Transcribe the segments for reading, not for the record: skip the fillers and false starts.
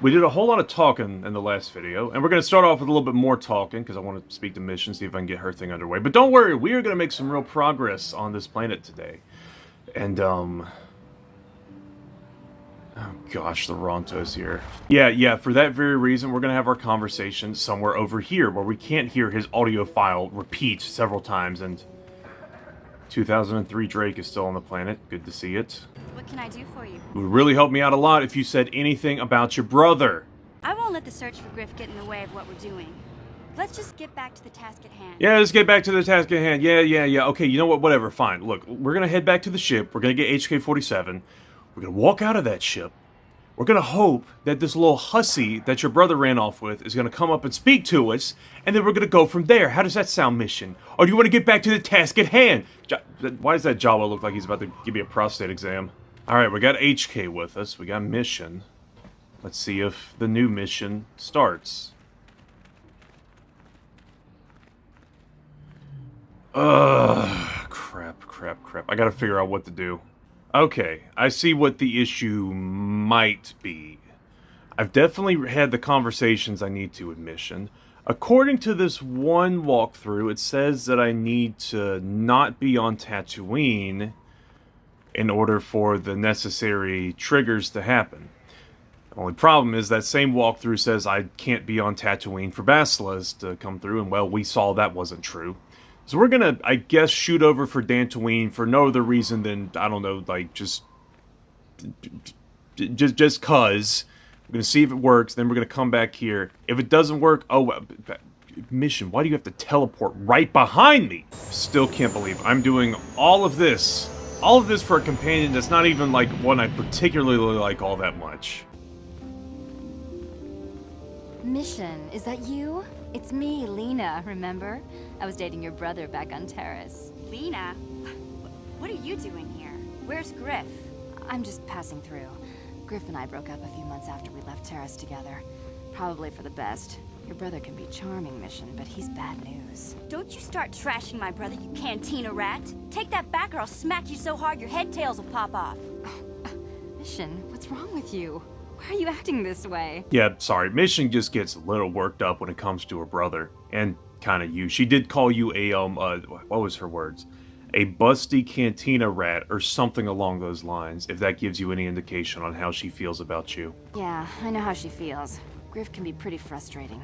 We did a whole lot of talking in the last video, and we're going to start off with a little bit more talking, because I want to speak to Mission, see if I can get her thing underway. But don't worry, we are going to make some real progress on this planet today. And, oh gosh, the Ronto's here. Yeah, for that very reason, we're going to have our conversation somewhere over here, where we can't hear his audio file repeat several times, and 2003 Drake is still on the planet. Good to see it. What can I do for you? It would really help me out a lot if you said anything about your brother. I won't let the search for Griff get in the way of what we're doing. Let's just get back to the task at hand. Yeah, let's get back to the task at hand. Yeah. Okay, you know what? Whatever, fine. Look, we're going to head back to the ship. We're going to get HK-47. We're going to walk out of that ship. We're going to hope that this little hussy that your brother ran off with is going to come up and speak to us, and then we're going to go from there. How does that sound, Mission? Or do you want to get back to the task at hand? Why does that Jawa look like he's about to give me a prostate exam? Alright, we got HK with us. We got Mission. Let's see if the new mission starts. Crap. I gotta figure out what to do. Okay, I see what the issue might be. I've definitely had the conversations I need to with Mission. According to this one walkthrough, it says that I need to not be on Tatooine in order for the necessary triggers to happen. The only problem is that same walkthrough says I can't be on Tatooine for Bastilas to come through, and well, we saw that wasn't true. So we're gonna, I guess, shoot over for Tatooine for no other reason than, I don't know, like, just cause. We're gonna see if it works, then we're gonna come back here. If it doesn't work, Mission, why do you have to teleport right behind me? Still can't believe I'm doing all of this for a companion that's not even, like, one I particularly like all that much. Mission, is that you? It's me, Lena, remember? I was dating your brother back on Terrace. Lena? What are you doing here? Where's Griff? I'm just passing through. Griff and I broke up a few months after we left Terrace together. Probably for the best. Your brother can be charming, Mission, but he's bad news. Don't you start trashing my brother, you cantina rat! Take that back or I'll smack you so hard your head tails will pop off! Mission, what's wrong with you? Why are you acting this way? Yeah, sorry. Mission just gets a little worked up when it comes to her brother. And kind of you. She did call you a, what was her words? A busty cantina rat or something along those lines, if that gives you any indication on how she feels about you. Yeah, I know how she feels. Griff can be pretty frustrating.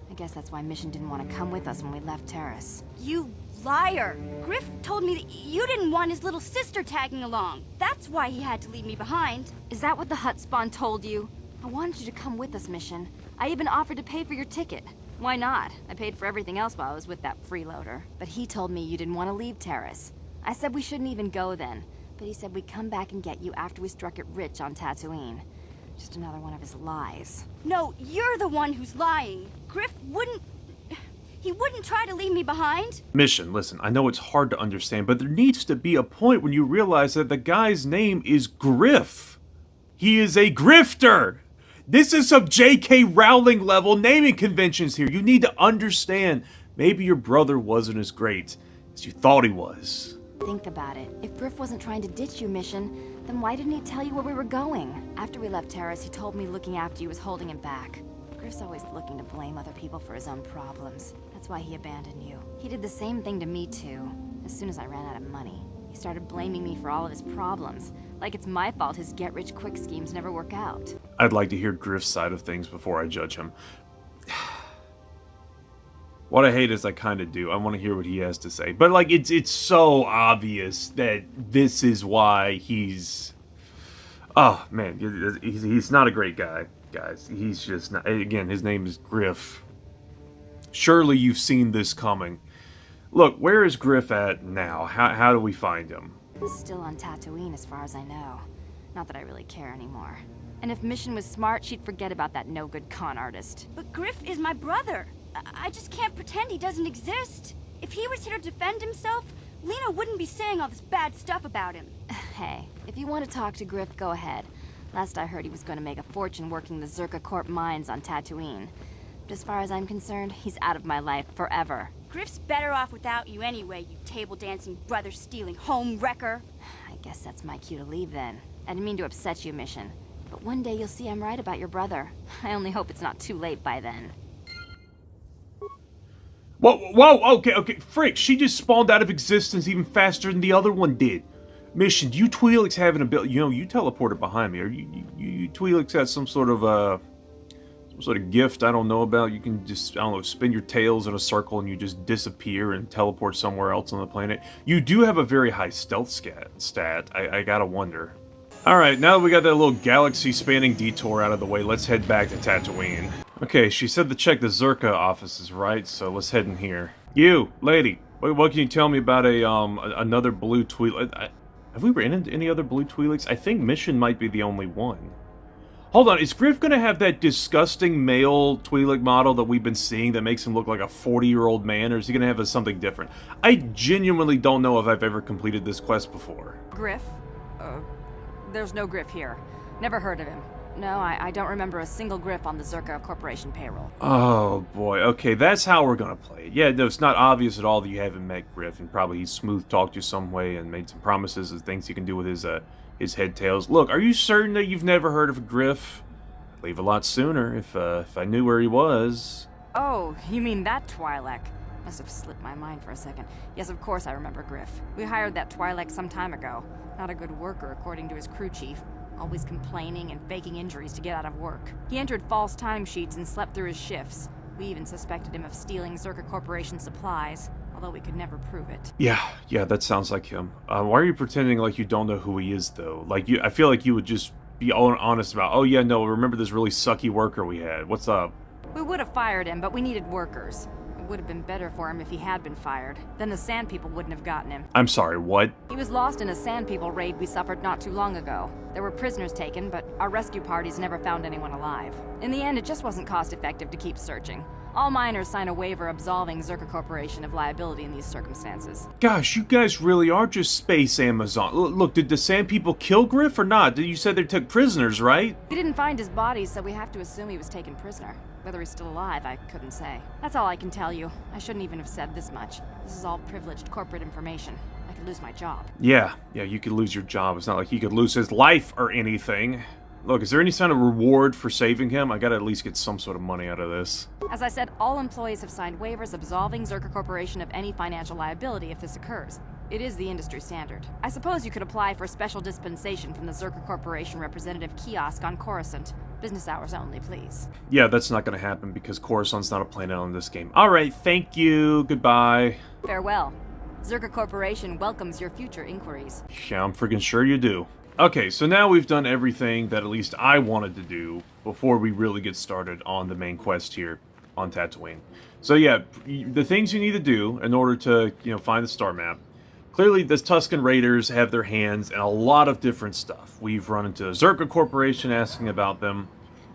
I guess that's why Mission didn't want to come with us when we left Terrace. You liar! Griff told me that you didn't want his little sister tagging along. That's why he had to leave me behind. Is that what the Hutt spawn told you? I wanted you to come with us, Mission. I even offered to pay for your ticket. Why not? I paid for everything else while I was with that freeloader. But he told me you didn't want to leave Terrace. I said we shouldn't even go then. But he said we'd come back and get you after we struck it rich on Tatooine. Just another one of his lies. No, you're the one who's lying. Griff wouldn't... He wouldn't try to leave me behind. Mission, listen, I know it's hard to understand, but there needs to be a point when you realize that the guy's name is Griff. He is a grifter. This is some J.K. Rowling level naming conventions here. You need to understand, maybe your brother wasn't as great as you thought he was. Think about it. If Griff wasn't trying to ditch you, Mission, then why didn't he tell you where we were going? After we left Terrace, he told me looking after you was holding him back. Griff's always looking to blame other people for his own problems. That's why he abandoned you. He did the same thing to me too. As soon as I ran out of money, he started blaming me for all of his problems. Like it's my fault his get-rich-quick schemes never work out. I'd like to hear Griff's side of things before I judge him. What I hate is I kind of do. I want to hear what he has to say. But, like, it's so obvious that this is why he's... Oh, man, he's not a great guy, guys. He's just not... Again, his name is Griff. Surely you've seen this coming. Look, where is Griff at now? How do we find him? He's still on Tatooine as far as I know. Not that I really care anymore. And if Mission was smart, she'd forget about that no-good con artist. But Griff is my brother. I just can't pretend he doesn't exist. If he was here to defend himself, Lena wouldn't be saying all this bad stuff about him. Hey, if you want to talk to Griff, go ahead. Last I heard he was going to make a fortune working the Czerka Corp mines on Tatooine. But as far as I'm concerned, he's out of my life forever. Griff's better off without you anyway, you table-dancing, brother-stealing home wrecker. I guess that's my cue to leave then. I didn't mean to upset you, Mission. But one day you'll see I'm right about your brother. I only hope it's not too late by then. Whoa, okay, frick, she just spawned out of existence even faster than the other one did. Mission, do you Twi'leks have an ability? You know, you teleported behind me. Or you Twi'leks got some sort of gift I don't know about? You can just, I don't know, spin your tails in a circle and you just disappear and teleport somewhere else on the planet. You do have a very high stealth stat. I gotta wonder. Alright, now that we got that little galaxy-spanning detour out of the way, let's head back to Tatooine. Okay, she said to check the Czerka offices, right? So let's head in here. You, lady, what can you tell me about another blue Twi'lek? Have we ran into any other blue Twi'leks? I think Mission might be the only one. Hold on, is Griff gonna have that disgusting male Twi'lek model that we've been seeing that makes him look like a 40-year-old man, or is he gonna have something different? I genuinely don't know if I've ever completed this quest before. Griff? There's no Griff here. Never heard of him. No, I don't remember a single Griff on the Czerka Corporation payroll. Oh boy, okay, that's how we're gonna play it. Yeah, no, it's not obvious at all that you haven't met Griff, and probably he's smooth-talked you some way and made some promises of things he can do with his head tails. Look, are you certain that you've never heard of Griff? I'd leave a lot sooner if I knew where he was. Oh, you mean that Twi'lek? Must have slipped my mind for a second. Yes, of course I remember Griff. We hired that Twi'lek some time ago. Not a good worker, according to his crew chief. Always complaining and faking injuries to get out of work. He entered false timesheets and slept through his shifts. We even suspected him of stealing Czerka Corporation supplies, although we could never prove it. Yeah, that sounds like him. Why are you pretending like you don't know who he is, though? Like, I feel like you would just be honest about, oh yeah, no, remember this really sucky worker we had. What's up? We would have fired him, but we needed workers. It would have been better for him if he had been fired. Then the Sand People wouldn't have gotten him. I'm sorry, what? He was lost in a Sand People raid we suffered not too long ago. There were prisoners taken, but our rescue parties never found anyone alive. In the end, it just wasn't cost-effective to keep searching. All miners sign a waiver absolving Czerka Corporation of liability in these circumstances. Gosh, you guys really are just space Amazon. Look, did the Sand People kill Griff or not? You said they took prisoners, right? We didn't find his body, so we have to assume he was taken prisoner. Whether he's still alive, I couldn't say. That's all I can tell you. I shouldn't even have said this much. This is all privileged corporate information. I could lose my job. Yeah, you could lose your job. It's not like he could lose his life or anything. Look, is there any kind of reward for saving him? I gotta at least get some sort of money out of this. As I said, all employees have signed waivers absolving Czerka Corporation of any financial liability if this occurs. It is the industry standard. I suppose you could apply for special dispensation from the Czerka Corporation representative kiosk on Coruscant. Business hours only, please. Yeah, that's not gonna happen because Coruscant's not a planet on this game. Alright, thank you, goodbye. Farewell. Czerka Corporation welcomes your future inquiries. Yeah, I'm freaking sure you do. Okay, so now we've done everything that at least I wanted to do before we really get started on the main quest here on Tatooine. So yeah, the things you need to do in order to, find the star map. Clearly, the Tusken Raiders have their hands in a lot of different stuff. We've run into Czerka Corporation asking about them.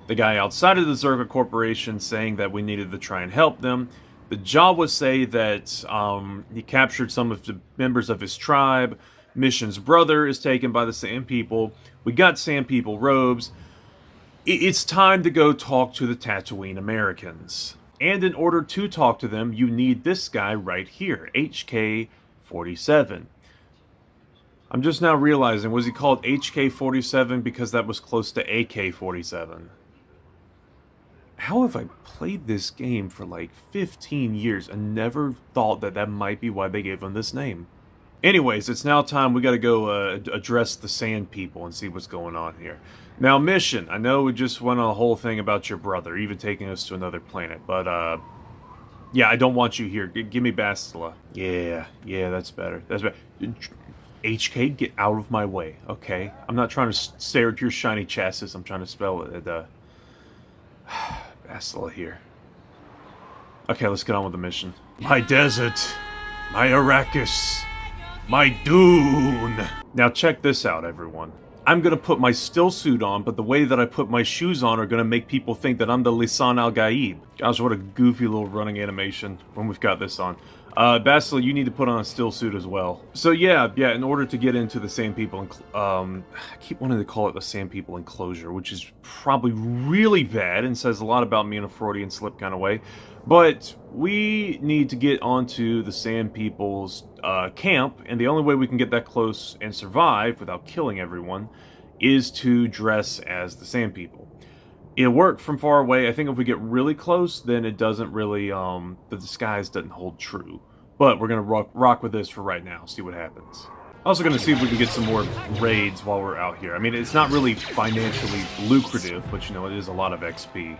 The guy outside of the Czerka Corporation saying that we needed to try and help them. The Jawa say that he captured some of the members of his tribe. Mission's brother is taken by the Sand People. We got Sand People robes. It's time to go talk to the Tatooine Americans. And in order to talk to them, you need this guy right here, HK-47. I'm just now realizing, was he called HK-47 because that was close to AK-47? How have I played this game for like 15 years and never thought that that might be why they gave him this name? Anyways, it's now time we gotta go address the Sand People and see what's going on here. Now, Mission, I know we just went on a whole thing about your brother, even taking us to another planet, but, yeah, I don't want you here. Give me Bastila. Yeah, that's better. That's better. HK, get out of my way, okay? I'm not trying to stare at your shiny chassis. I'm trying to spell it. Bastila here. Okay, let's get on with the mission. My desert. My Arrakis. My Dune! Now check this out, everyone. I'm gonna put my still suit on, but the way that I put my shoes on are gonna make people think that I'm the Lisan al-Gaib. Gosh, what a goofy little running animation when we've got this on. Bastila, you need to put on a still suit as well. So yeah, in order to get into the Sand People, I keep wanting to call it the Sand People enclosure, which is probably really bad and says a lot about me in a Freudian slip kind of way. But we need to get onto the Sand People's camp, and the only way we can get that close and survive without killing everyone is to dress as the Sand People. It'll work from far away. I think if we get really close, then it doesn't really, the disguise doesn't hold true. But we're going to rock with this for right now, see what happens. Also going to see if we can get some more raids while we're out here. I mean, it's not really financially lucrative, but you know, it is a lot of XP.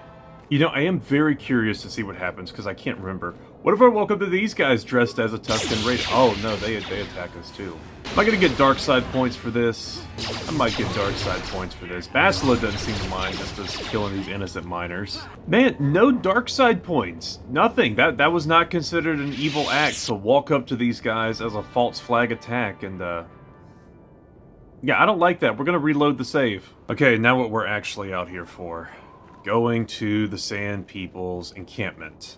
You know, I am very curious to see what happens, because I can't remember. What if I woke up to these guys dressed as a Tusken Raider? Oh, no, they attack us, too. Am I going to get dark side points for this? I might get dark side points for this. Bastila doesn't seem to mind just us killing these innocent miners. Man, no dark side points. Nothing. That was not considered an evil act to walk up to these guys as a false flag attack, and, yeah, I don't like that. We're going to reload the save. Okay, now what we're actually out here for. Going to the Sand People's encampment.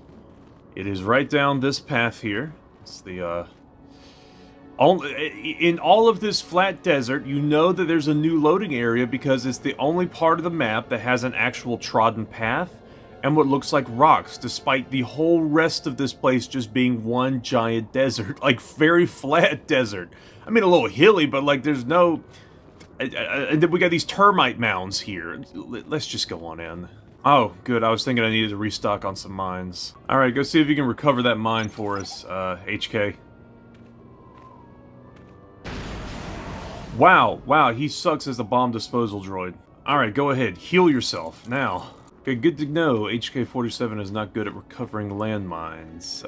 It is right down this path here. It's the, in all of this flat desert, you know that there's a new loading area because it's the only part of the map that has an actual trodden path and what looks like rocks, despite the whole rest of this place just being one giant desert. Like, very flat desert. I mean, a little hilly, but, like, there's no... And then we got these termite mounds here. Let's just go on in. Oh, good. I was thinking I needed to restock on some mines. Alright, go see if you can recover that mine for us, HK. Wow, he sucks as a bomb disposal droid. Alright, go ahead. Heal yourself, now. Okay, good to know. HK-47 is not good at recovering landmines.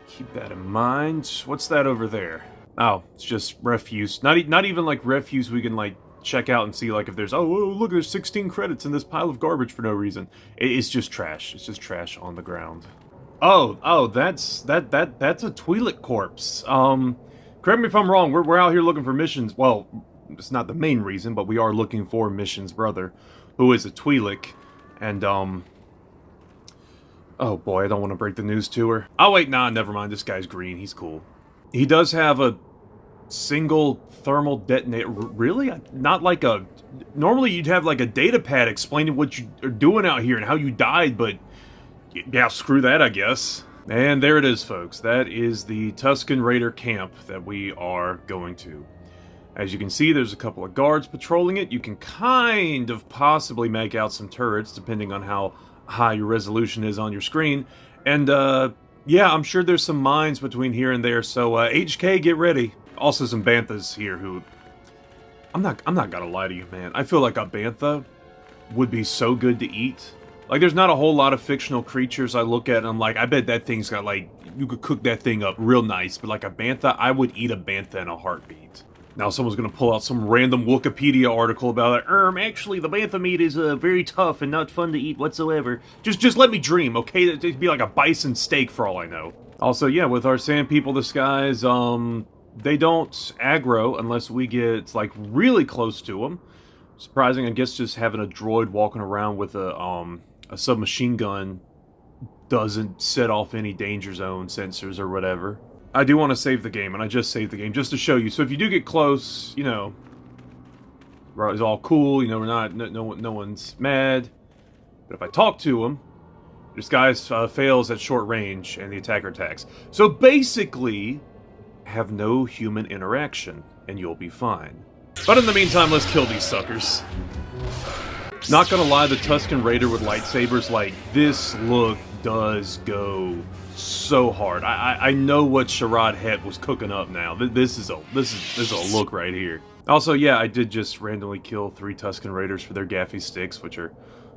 Keep that in mind. What's that over there? Oh, it's just refuse. Not even like refuse we can like check out and see like if there's, oh look, there's 16 credits in this pile of garbage for no reason. It's just trash. It's just trash on the ground. Oh, that's a Twi'lek corpse. Correct me if I'm wrong. We're out here looking for missions. Well, it's not the main reason, but we are looking for Mission's brother, who is a Twi'lek, and oh boy, I don't want to break the news to her. Oh wait, nah, never mind. This guy's green. He's cool. He does have a single thermal detonator. Really? Not like a... Normally you'd have like a data pad explaining what you are doing out here and how you died, but... Yeah, screw that, I guess. And there it is, folks. That is the Tusken Raider camp that we are going to. As you can see, there's a couple of guards patrolling it. You can kind of possibly make out some turrets, depending on how high your resolution is on your screen. And, yeah, I'm sure there's some mines between here and there, so HK, get ready. Also some banthas here who... I'm not gonna lie to you, man. I feel like a bantha would be so good to eat. Like, there's not a whole lot of fictional creatures I look at and I'm like, I bet that thing's got, like, you could cook that thing up real nice, but like a bantha, I would eat a bantha in a heartbeat. Now someone's gonna pull out some random Wikipedia article about it. Actually, the bantha meat is very tough and not fun to eat whatsoever. Just let me dream, okay? It'd be like a bison steak for all I know. Also, yeah, with our Sand People disguise, they don't aggro unless we get, like, really close to them. Surprising, I guess just having a droid walking around with a submachine gun doesn't set off any danger zone sensors or whatever. I do want to save the game, and I just saved the game just to show you. So if you do get close, you know, it's all cool. You know, we're not, no one's mad. But if I talk to him, this guy fails at short range, and the attacker attacks. So basically, have no human interaction, and you'll be fine. But in the meantime, let's kill these suckers. Not gonna lie, the Tusken Raider with lightsabers, like, this look does go so hard. I know what Sharad Het was cooking up now. This is a look right here. Also, yeah, I did just randomly kill 3 Tusken Raiders for their gaffy sticks, which are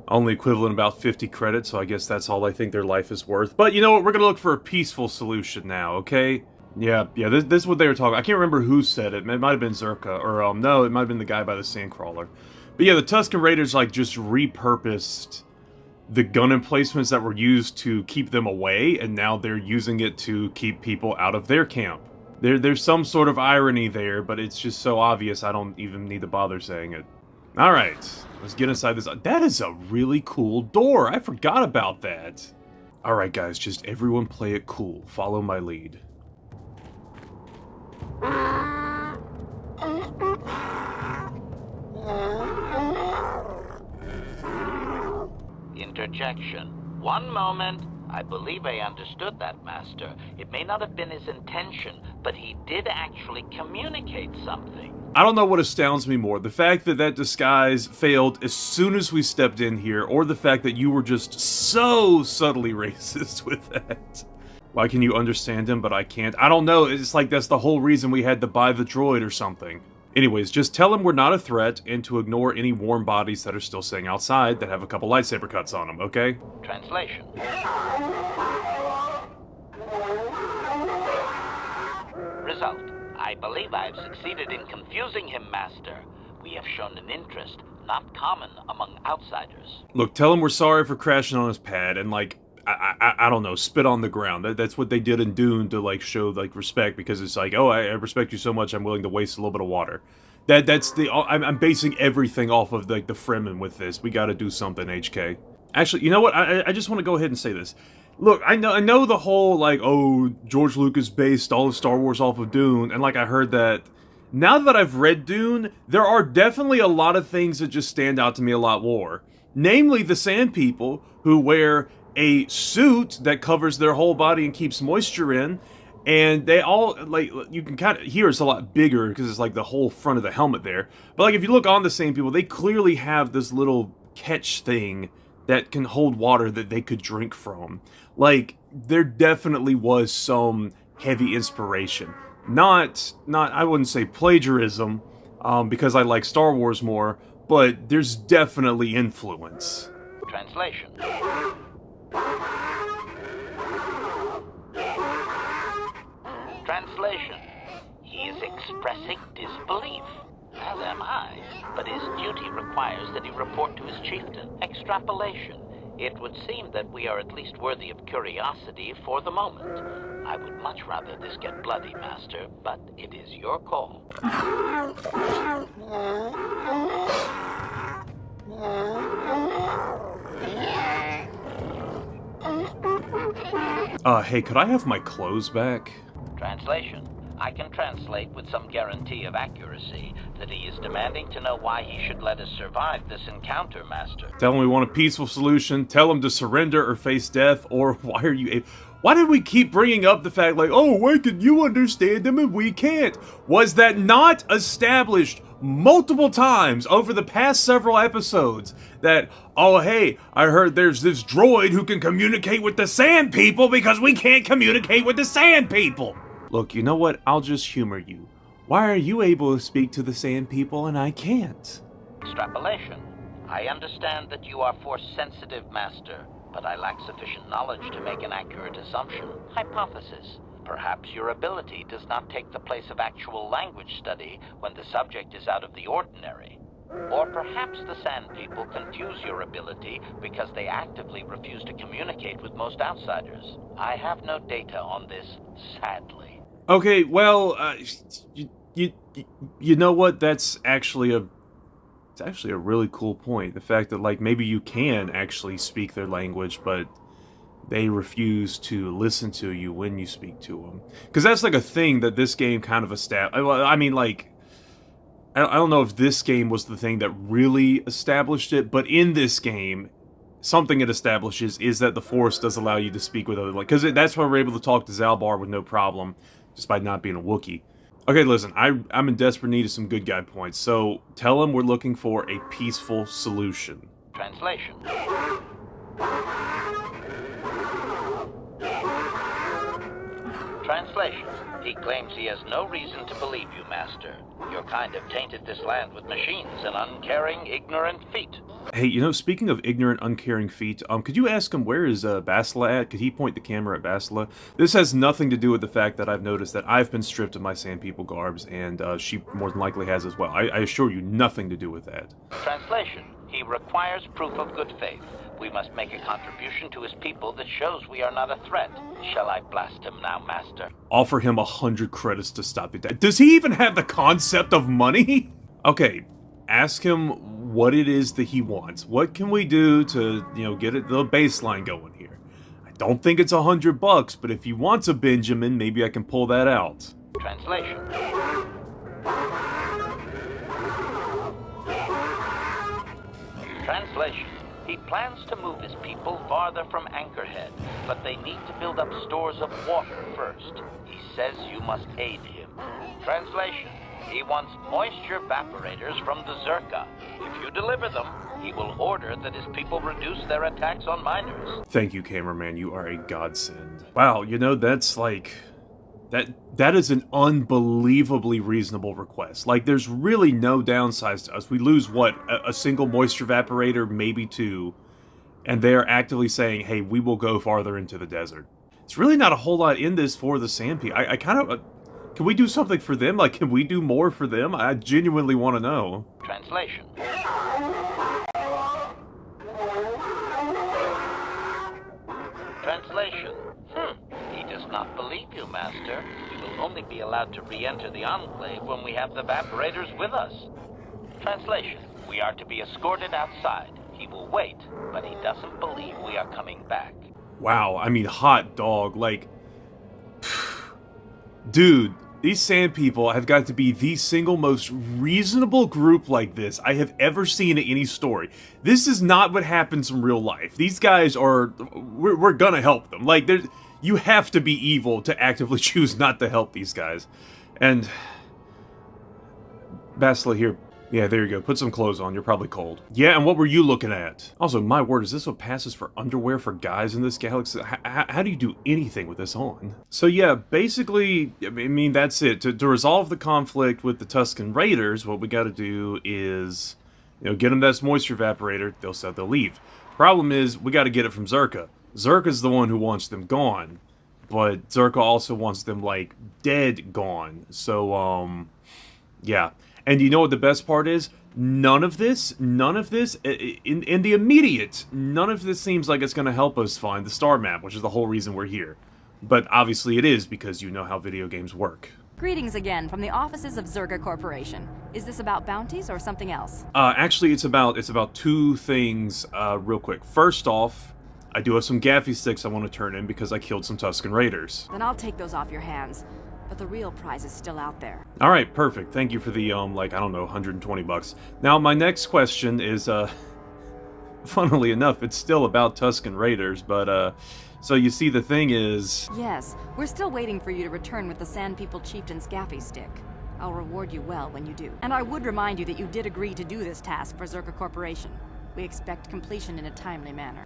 only equivalent about 50 credits, so I guess that's all I think their life is worth. But you know what? We're gonna look for a peaceful solution now, okay? Yeah, this is what they were talking. I can't remember who said it. It might have been Czerka, or no, it might have been the guy by the Sandcrawler. But yeah, the Tusken Raiders like just repurposed the gun emplacements that were used to keep them away, and now they're using it to keep people out of their camp. There's some sort of irony there, but it's just so obvious I don't even need to bother saying it. Alright, let's get inside this. That is a really cool door. I forgot about that. Alright guys, just everyone play it cool. Follow my lead. Interjection. One moment. I believe I understood that, Master. It may not have been his intention, but he did actually communicate something. I don't know what astounds me more, the fact that that disguise failed as soon as we stepped in here, or the fact that you were just so subtly racist with that. Why can you understand him, but I can't? I don't know, it's like that's the whole reason we had to buy the droid or something. Anyways, just tell him we're not a threat, and to ignore any warm bodies that are still sitting outside that have a couple lightsaber cuts on them, okay? Translation. Result. I believe I've succeeded in confusing him, Master. We have shown an interest not common among outsiders. Look, tell him we're sorry for crashing on his pad, and like, I don't know, spit on the ground. That's what they did in Dune to like show like respect, because it's like, oh, I respect you so much, I'm willing to waste a little bit of water. That's the I'm basing everything off of like the Fremen with this. We got to do something, HK. Actually, you know what? I just want to go ahead and say this. Look, I know the whole like, oh, George Lucas based all of Star Wars off of Dune, and like I heard that. Now that I've read Dune, there are definitely a lot of things that just stand out to me a lot more. Namely, the Sand People who wear a suit that covers their whole body and keeps moisture in, and they all, like, you can kind of hear it's a lot bigger because it's like the whole front of the helmet there. But like if you look on the Sand People, they clearly have this little catch thing that can hold water that they could drink from. Like, there definitely was some heavy inspiration. Not I wouldn't say plagiarism, because I like Star Wars more, but there's definitely influence. Translation. Translation. He is expressing disbelief, as am I, but his duty requires that he report to his chieftain. Extrapolation. It would seem that we are at least worthy of curiosity for the moment. I would much rather this get bloody, Master, but it is your call. Hey, could I have my clothes back? Translation. I can translate with some guarantee of accuracy that he is demanding to know why he should let us survive this encounter, Master. Tell him we want a peaceful solution, tell him to surrender or face death, or why are you... Why did we keep bringing up the fact like, oh, why can you understand him and we can't? Was that not established multiple times over the past several episodes that, oh, hey, I heard there's this droid who can communicate with the Sand People because we can't communicate with the Sand People? Look, you know what? I'll just humor you. Why are you able to speak to the Sand People and I can't? Extrapolation. I understand that you are force-sensitive, Master, but I lack sufficient knowledge to make an accurate assumption. Hypothesis. Perhaps your ability does not take the place of actual language study when the subject is out of the ordinary. Or perhaps the Sand People confuse your ability because they actively refuse to communicate with most outsiders. I have no data on this, sadly. Okay, well, you know what? That's actually a really cool point. The fact that like maybe you can actually speak their language, but they refuse to listen to you when you speak to them. Because that's like a thing that this game kind of established. I mean, like, I don't know if this game was the thing that really established it, but in this game, something it establishes is that the Force does allow you to speak with other, like, because that's why we're able to talk to Zalbar with no problem, just by not being a Wookiee. Okay, listen, I'm in desperate need of some good guy points, so tell him we're looking for a peaceful solution. Translation. Translation. He claims he has no reason to believe you, Master. Your kind have tainted this land with machines and uncaring, ignorant feet. Hey, you know, speaking of ignorant, uncaring feet, could you ask him where is Bastila at? Could he point the camera at Bastila? This has nothing to do with the fact that I've noticed that I've been stripped of my Sand People garbs, and she more than likely has as well. I assure you, nothing to do with that. Translation. He requires proof of good faith. We must make a contribution to his people that shows we are not a threat. Shall I blast him now, Master? Offer him 100 credits to stop it. Does he even have the concept of money? Okay, ask him what it is that he wants. What can we do to, you know, get the baseline going here? I don't think it's $100, but if he wants a Benjamin, maybe I can pull that out. Translation. Translation. He plans to move his people farther from Anchorhead, but they need to build up stores of water first. He says you must aid him. Translation. He wants moisture vaporators from the Czerka. If you deliver them, he will order that his people reduce their attacks on miners. Thank you, cameraman. You are a godsend. Wow, you know, that's like... That is an unbelievably reasonable request. Like, there's really no downsides to us. We lose, what, a single moisture evaporator, maybe two, and they're actively saying, hey, we will go farther into the desert. It's really not a whole lot in this for the Sand People. I kind of... can we do something for them? Like, can we do more for them? I genuinely want to know. Translation. Translation. He does not believe you, Master. We will only be allowed to re-enter the Enclave when we have the vaporators with us. Translation. We are to be escorted outside. He will wait, but he doesn't believe we are coming back. Wow, I mean, hot dog. Like, dude, these Sand People have got to be the single most reasonable group like this I have ever seen in any story. This is not what happens in real life. These guys are... We're gonna help them. Like, you have to be evil to actively choose not to help these guys. And... Bastila, here. Yeah, there you go. Put some clothes on. You're probably cold. Yeah, and what were you looking at? Also, my word, is this what passes for underwear for guys in this galaxy? How do you do anything with this on? So yeah, basically, I mean, that's it. To resolve the conflict with the Tusken Raiders, what we gotta do is, you know, get them that moisture evaporator, they'll leave. Problem is, we gotta get it from Czerka. Czerka's the one who wants them gone. But Czerka also wants them, like, dead gone. So, yeah. And you know what the best part is? None of this, in the immediate, none of this seems like it's going to help us find the star map, which is the whole reason we're here. But obviously it is, because you know how video games work. Greetings again from the offices of Czerka Corporation. Is this about bounties or something else? Actually, it's about two things, real quick. First off, I do have some gaffy sticks I want to turn in because I killed some Tusken Raiders. Then I'll take those off your hands. But the real prize is still out there. Alright, perfect. Thank you for the, like, I don't know, 120 bucks. Now, my next question is, funnily enough, it's still about Tusken Raiders, but, so you see, the thing is... Yes, we're still waiting for you to return with the Sand People Chieftain's gaffy stick. I'll reward you well when you do. And I would remind you that you did agree to do this task for Czerka Corporation. We expect completion in a timely manner.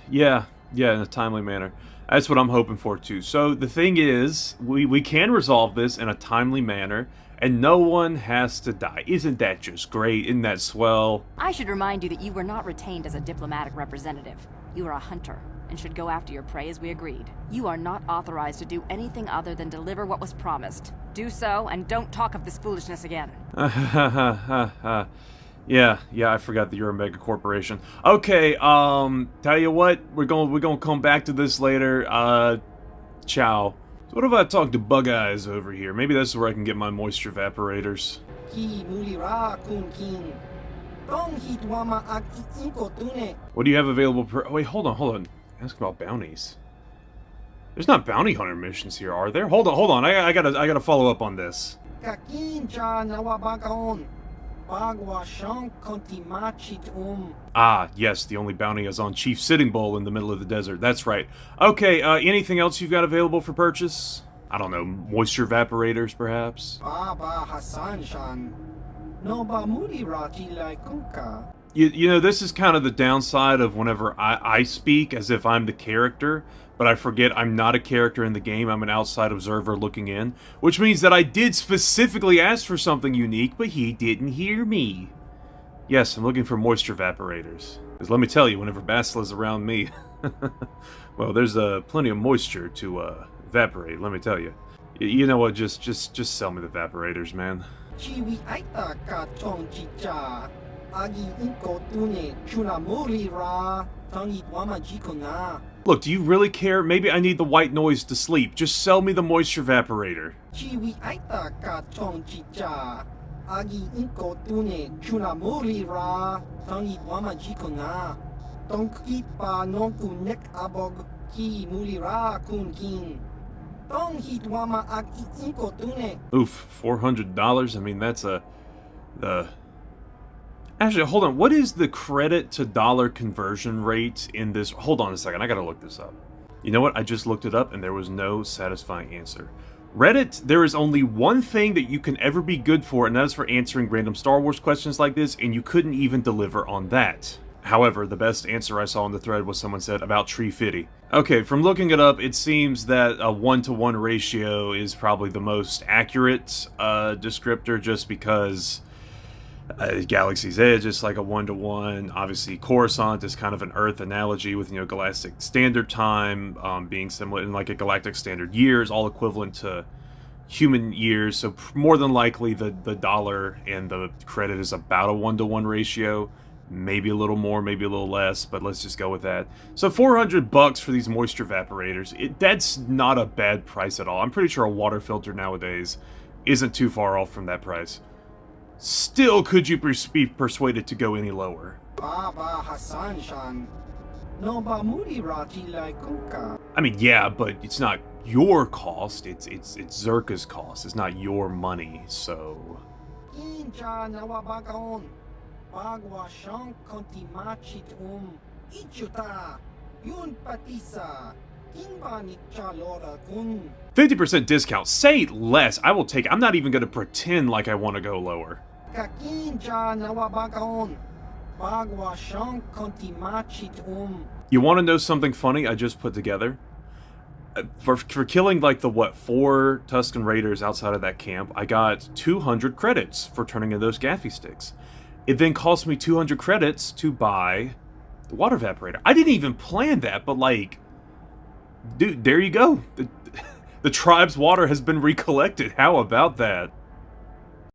Yeah, in a timely manner. That's what I'm hoping for, too. So, the thing is, we can resolve this in a timely manner, and no one has to die. Isn't that just great? Isn't that swell? I should remind you that you were not retained as a diplomatic representative. You are a hunter, and should go after your prey as we agreed. You are not authorized to do anything other than deliver what was promised. Do so, and don't talk of this foolishness again. Yeah, I forgot that you're a mega corporation. Okay, tell you what, we're gonna come back to this later. Ciao. So what if I talk to Bug Eyes over here? Maybe that's where I can get my moisture evaporators. What do you have available per... Wait, hold on. Ask about bounties. There's not bounty hunter missions here, are there? Hold on. I gotta follow up on this. Ah, yes, the only bounty is on Chief Sitting Bull in the middle of the desert. That's right. Okay, anything else you've got available for purchase? I don't know, moisture evaporators, perhaps? You know, this is kind of the downside of whenever I speak as if I'm the character, but I forget I'm not a character in the game, I'm an outside observer looking in, which means that I did specifically ask for something unique, but he didn't hear me. Yes, I'm looking for moisture evaporators. Because let me tell you, whenever Bastila's around me, well, there's plenty of moisture to evaporate, let me tell you. You know what, just sell me the evaporators, man. Look, do you really care? Maybe I need the white noise to sleep. Just sell me the moisture evaporator. Oof, $400? I mean, that's Actually, hold on. What is the credit to dollar conversion rate in this? Hold on a second. I gotta look this up. You know what? I just looked it up and there was no satisfying answer. Reddit, there is only one thing that you can ever be good for, and that is for answering random Star Wars questions like this, and you couldn't even deliver on that. However, the best answer I saw on the thread was someone said about Tree Fitty. Okay, from looking it up, it seems that a 1-to-1 ratio is probably the most accurate descriptor, just because Galaxy's Edge is like a 1-to-1. Obviously, Coruscant is kind of an Earth analogy with, Galactic Standard Time being similar in like a Galactic Standard Years, all equivalent to human years. So more than likely, the dollar and the credit is about a 1-to-1 ratio. Maybe a little more, maybe a little less, but let's just go with that. So $400 for these moisture evaporators. That's not a bad price at all. I'm pretty sure a water filter nowadays isn't too far off from that price. Still, could you be persuaded to go any lower? I mean, yeah, but it's not your cost. It's Czerka's cost. It's not your money, so... Bagwa siyang kontimachit ichuta yun patisa kinba chalora kun 50% discount. Say less. I will take it. I'm not even going to pretend like I want to go lower. You want to know something funny I just put together? For killing like the 4 Tusken Raiders outside of that camp, I got 200 credits for turning in those gaffy sticks. It then cost me 200 credits to buy the water evaporator. I didn't even plan that, but like, dude, there you go. The tribe's water has been recollected. How about that?